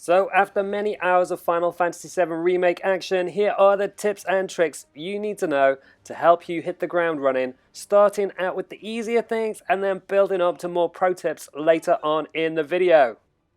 So after many hours of Final Fantasy VII Remake action, here are the tips and tricks you need to know to help you hit the ground running, starting out with the easier things and then building up to more pro tips later on in the video.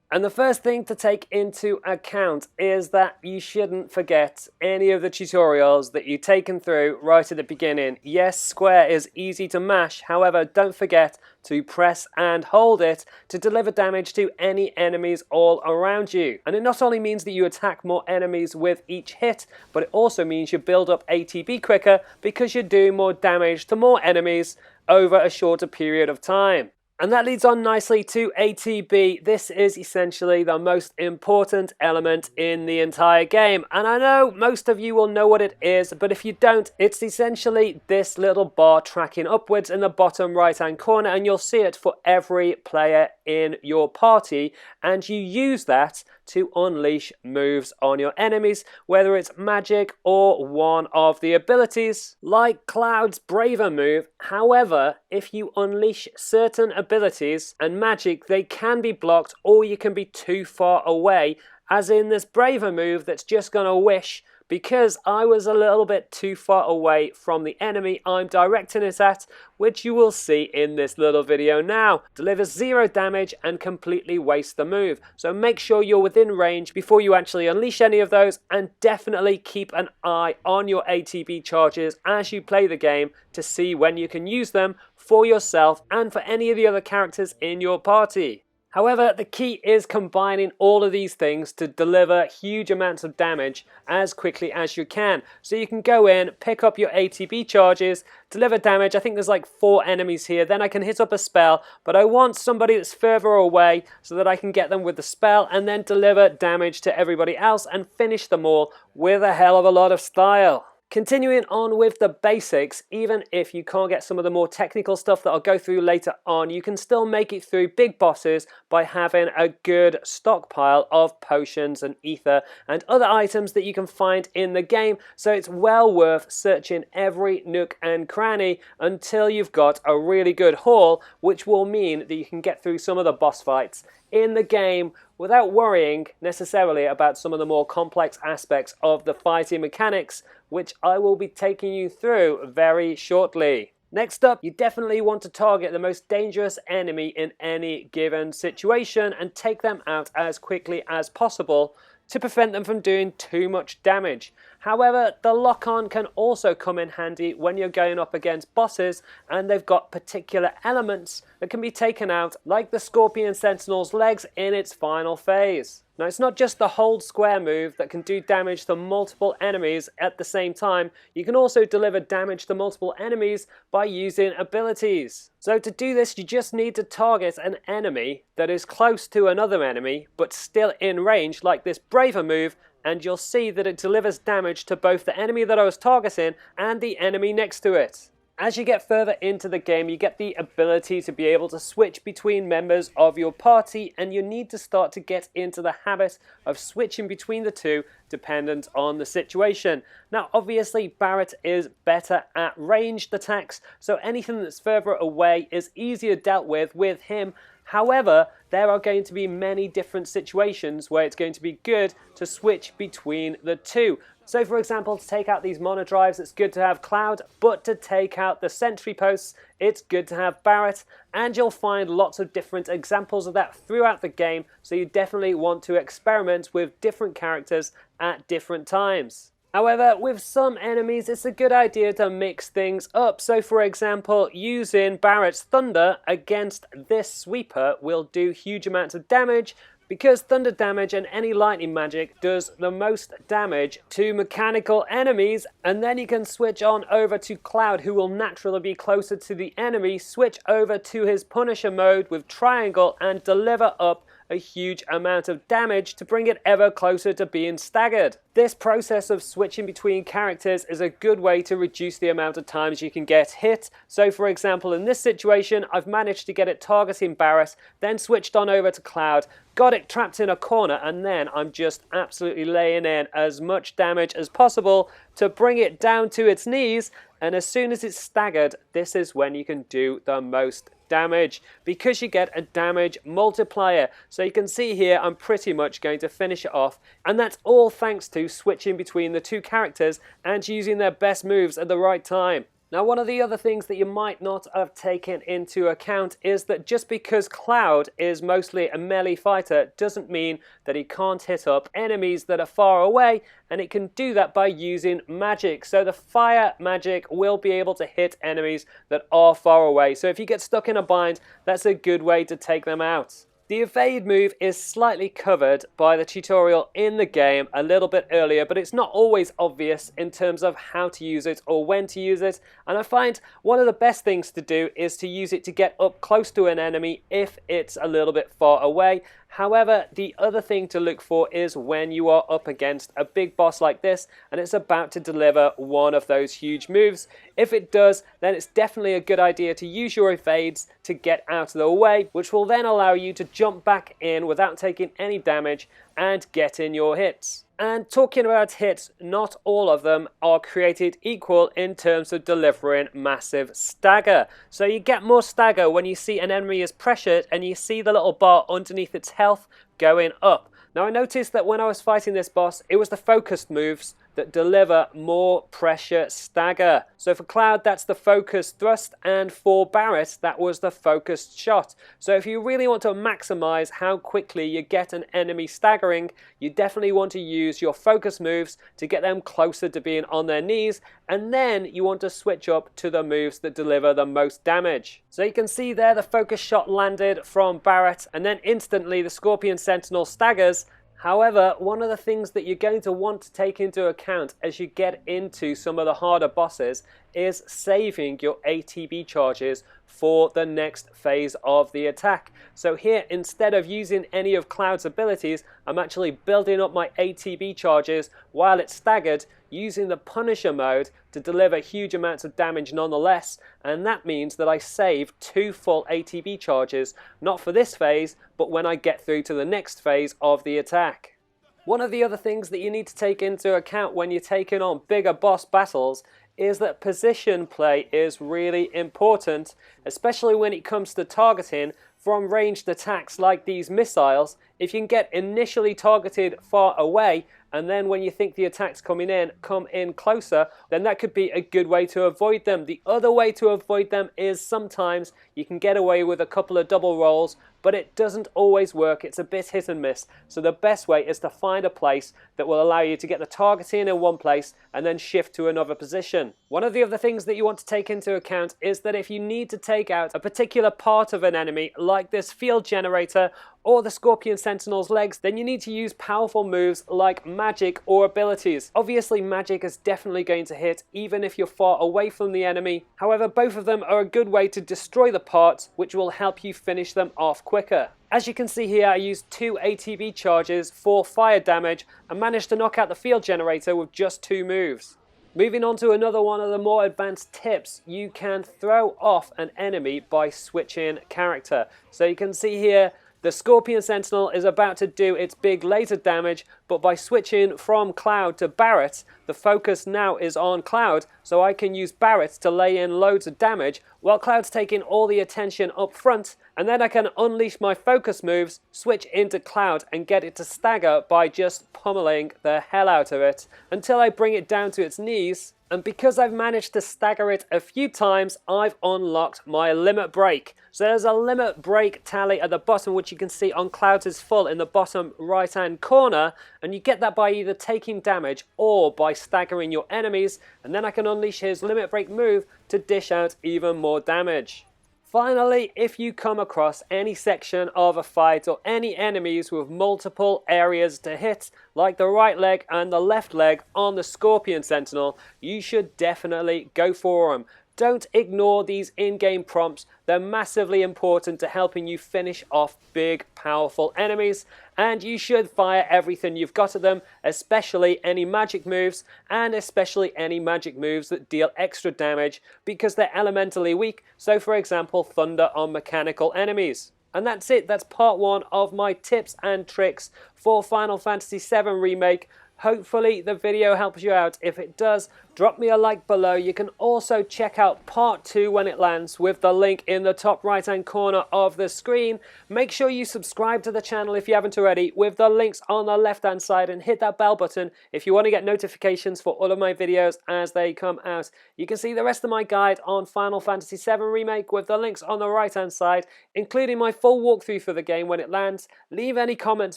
And the first thing to take into account is that you shouldn't forget any of the tutorials that you've taken through right at the beginning. Yes, square is easy to mash, however, don't forget to press and hold it to deliver damage to any enemies all around you. And it not only means that you attack more enemies with each hit, but it also means you build up ATB quicker because you're doing more damage to more enemies over a shorter period of time. And that leads on nicely to ATB. This is essentially the most important element in the entire game. And I know most of you will know what it is, but if you don't, it's essentially this little bar tracking upwards in the bottom right-hand corner, and you'll see it for every player in your party. And you use that to unleash moves on your enemies, whether it's magic or one of the abilities, like Cloud's Braver move. However, if you unleash certain abilities and magic, they can be blocked or you can be too far away, as in this Braver move that's just gonna wish. Because I was a little bit too far away from the enemy I'm directing it at, which you will see in this little video now. Delivers 0 damage and completely wastes the move. So make sure you're within range before you actually unleash any of those, and definitely keep an eye on your ATB charges as you play the game to see when you can use them for yourself and for any of the other characters in your party. However, the key is combining all of these things to deliver huge amounts of damage as quickly as you can. So you can go in, pick up your ATB charges, deliver damage. I think there's like 4 enemies here. Then I can hit up a spell, but I want somebody that's further away so that I can get them with the spell and then deliver damage to everybody else and finish them all with a hell of a lot of style. Continuing on with the basics, even if you can't get some of the more technical stuff that I'll go through later on, you can still make it through big bosses by having a good stockpile of potions and ether and other items that you can find in the game. So it's well worth searching every nook and cranny until you've got a really good haul, which will mean that you can get through some of the boss fights in the game without worrying necessarily about some of the more complex aspects of the fighting mechanics, which I will be taking you through very shortly. Next up, you definitely want to target the most dangerous enemy in any given situation and take them out as quickly as possible to prevent them from doing too much damage. However, the lock-on can also come in handy when you're going up against bosses and they've got particular elements that can be taken out, like the Scorpion Sentinel's legs in its final phase. Now, it's not just the hold square move that can do damage to multiple enemies at the same time. You can also deliver damage to multiple enemies by using abilities. So to do this, you just need to target an enemy that is close to another enemy, but still in range, like this Braver move, and you'll see that it delivers damage to both the enemy that I was targeting and the enemy next to it. As you get further into the game, you get the ability to be able to switch between members of your party, and you need to start to get into the habit of switching between the two dependent on the situation. Now, obviously, Barret is better at ranged attacks, so anything that's further away is easier dealt with him. However, there are going to be many different situations where it's going to be good to switch between the two. So for example, to take out these monodrives, it's good to have Cloud, but to take out the sentry posts, it's good to have Barret, and you'll find lots of different examples of that throughout the game, so you definitely want to experiment with different characters at different times. However, with some enemies, it's a good idea to mix things up. So for example, using Barret's Thunder against this sweeper will do huge amounts of damage, because thunder damage and any lightning magic does the most damage to mechanical enemies. And then you can switch on over to Cloud, who will naturally be closer to the enemy, switch over to his Punisher mode with Triangle and deliver up a huge amount of damage to bring it ever closer to being staggered. This process of switching between characters is a good way to reduce the amount of times you can get hit. So for example, in this situation, I've managed to get it targeting Barret, then switched on over to Cloud, got it trapped in a corner, and then I'm just absolutely laying in as much damage as possible to bring it down to its knees. And as soon as it's staggered, this is when you can do the most damage, because you get a damage multiplier. So you can see here I'm pretty much going to finish it off, and that's all thanks to switching between the two characters and using their best moves at the right time. Now, one of the other things that you might not have taken into account is that just because Cloud is mostly a melee fighter doesn't mean that he can't hit up enemies that are far away, and it can do that by using magic. So the fire magic will be able to hit enemies that are far away. So if you get stuck in a bind, that's a good way to take them out. The evade move is slightly covered by the tutorial in the game a little bit earlier, but it's not always obvious in terms of how to use it or when to use it. And I find one of the best things to do is to use it to get up close to an enemy if it's a little bit far away. However, the other thing to look for is when you are up against a big boss like this and it's about to deliver one of those huge moves. If it does, then it's definitely a good idea to use your evades to get out of the way, which will then allow you to jump back in without taking any damage and get in your hits. And talking about hits, not all of them are created equal in terms of delivering massive stagger. So you get more stagger when you see an enemy is pressured and you see the little bar underneath its health going up. Now I noticed that when I was fighting this boss, it was the focused moves that deliver more pressure stagger. So for Cloud, that's the focused thrust, and for Barret, that was the focused shot. So if you really want to maximize how quickly you get an enemy staggering, you definitely want to use your focus moves to get them closer to being on their knees, and then you want to switch up to the moves that deliver the most damage. So you can see there the focus shot landed from Barret, and then instantly the Scorpion Sentinel staggers. However, one of the things that you're going to want to take into account as you get into some of the harder bosses is saving your ATB charges for the next phase of the attack. So here, instead of using any of Cloud's abilities, I'm actually building up my ATB charges while it's staggered, using the Punisher mode to deliver huge amounts of damage nonetheless, and that means that I save 2 full ATB charges, not for this phase, but when I get through to the next phase of the attack. One of the other things that you need to take into account when you're taking on bigger boss battles is that position play is really important, especially when it comes to targeting from ranged attacks like these missiles. If you can get initially targeted far away, and then when you think the attack's coming in, come in closer, then that could be a good way to avoid them. The other way to avoid them is sometimes you can get away with a couple of double rolls, but it doesn't always work. It's a bit hit and miss. So the best way is to find a place that will allow you to get the targeting in one place and then shift to another position. One of the other things that you want to take into account is that if you need to take out a particular part of an enemy, like this field generator or the Scorpion Sentinel's legs, then you need to use powerful moves like magic or abilities. Obviously, magic is definitely going to hit even if you're far away from the enemy. However, both of them are a good way to destroy the parts, which will help you finish them off quicker. As you can see here, I used 2 ATB charges for fire damage and managed to knock out the field generator with just 2 moves. Moving on to another one of the more advanced tips, you can throw off an enemy by switching character. So you can see here, the Scorpion Sentinel is about to do its big laser damage, but by switching from Cloud to Barret, the focus now is on Cloud, so I can use Barret to lay in loads of damage, while Cloud's taking all the attention up front, and then I can unleash my focus moves, switch into Cloud, and get it to stagger by just pummeling the hell out of it, until I bring it down to its knees. And because I've managed to stagger it a few times, I've unlocked my limit break. So there's a limit break tally at the bottom, which you can see on Clouds is full in the bottom right hand corner, and you get that by either taking damage or by staggering your enemies, and then I can unleash his limit break move to dish out even more damage. Finally, if you come across any section of a fight or any enemies with multiple areas to hit, like the right leg and the left leg on the Scorpion Sentinel, you should definitely go for them. Don't ignore these in-game prompts. They're massively important to helping you finish off big, powerful enemies. and you should fire everything you've got at them, especially any magic moves, and especially any magic moves that deal extra damage because they're elementally weak, so for example thunder on mechanical enemies. And that's it, that's part 1 of my tips and tricks for Final Fantasy VII Remake. Hopefully the video helps you out. If it does, drop me a like below. You can also check out part 2 when it lands with the link in the top right hand corner of the screen. Make sure you subscribe to the channel if you haven't already with the links on the left hand side, and hit that bell button if you want to get notifications for all of my videos as they come out. You can see the rest of my guide on Final Fantasy VII Remake with the links on the right hand side, including my full walkthrough for the game when it lands. Leave any comments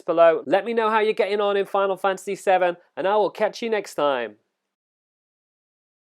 below. Let me know how you're getting on in Final Fantasy VII, and I will catch you next time.